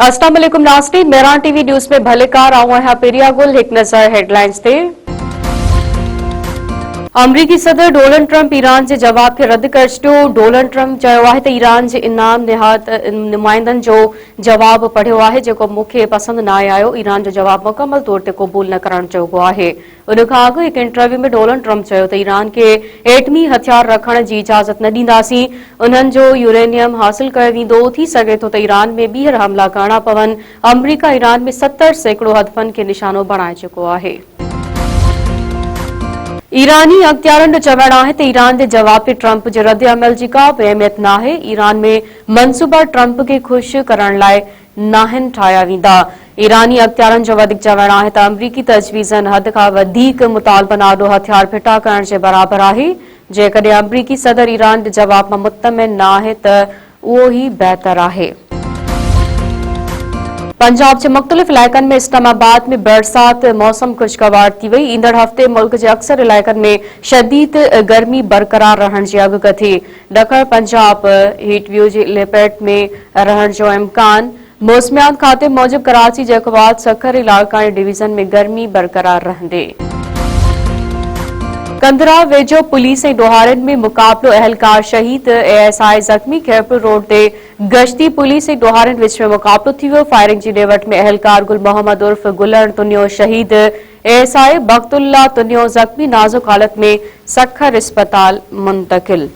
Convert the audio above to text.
अस्सलाम वालेकुम नाज़रीन, मेरान टीवी न्यूज़ में भलेकार आऊं है पेरिया गुल। एक नज़र हेडलाइंस ते। अमरीकी सदर डोनाल्ड ट्रंप ईरान जे जवाब के रद्द कर छॾियो। डोनाल्ड ट्रंप चयो आहे त ईरान जे इनाम निहात नुमाइंदनि जो जवाब पढ़ियो आहे जेको मूंखे पसंद न आयो। ईरान जो जवाब मुकम्मल तौर ते क़बूल न करणु चइबो आहे। उन खां अॻु हिकु इंटरव्यू में डोनाल्ड ट्रंप चयो त ईरान खे एटमी हथियार रखण जी इजाज़त न ॾींदासीं। उन्हनि जो यूरेनियम हासिल कयो वेंदो। थी सघे थो त ईरान में ॿीहर हमला करणा पवनि। अमरीका ईरान में 70 सैकड़ो हदफनि खे निशानो बणाए चुको आहे। ईरानी अख़्तियारनि जो चवणु आहे त ईरान जे जवाब ते ट्रंप जे रद्द अमल जी का बि अहमियत नाहे। ईरान में मंसूबा ट्रंप खे ख़ुशि करण लाइ नाहिनि ठाहिया वेंदा। ईरानी अख़्तियारनि जो वधीक चवणु आहे त अमरीकी तजवीज़नि हद खां वधीक मुतालबन आॾो हथियार फिटा करण जे बराबरि आहे। जेकॾहिं अमरीकी सदर ईरान जे जवाब मां मुतमिन न आहे त उहो ई बहितर आहे। पंजाब के मुख्तलिफ इलाक़नि में इस्लामाबाद में बरसात मौसम खुशगवार थी वई। ईंदड़ हफ़्ते मुल्क के अक्सर इलाक़नि में शदीद गर्मी बरक़रार रहण जी अॻु कथी। ॾखण पंजाब हीटवेव जी लपेट में रहण जो इम्कान। मौसमियात खाते मूजिब कराची जैकोबाद सखर इलाक़ाई डिवीज़न में गर्मी बरक़रार रहंदे। कंदरा वेझो पुलिस ऐं ॾोहारियुनि में मुक़ाबलो, अहलकार शहीद, एएसआई ज़ख़्मी। खैरपुर रोड ते गश्ती पुलिस ऐं ॾोहारियुनि विच में मुक़ाबलो थी वियो। फायरिंग जी ॾेवट में अहलकार गुल मोहम्मद उर्फ गुलण तुनियो शहीद, एएसआई बख्तुल्ला तुनियो ज़ख़्मी, नाज़ुक हालत में सखर अस्पताल मुंतकिल।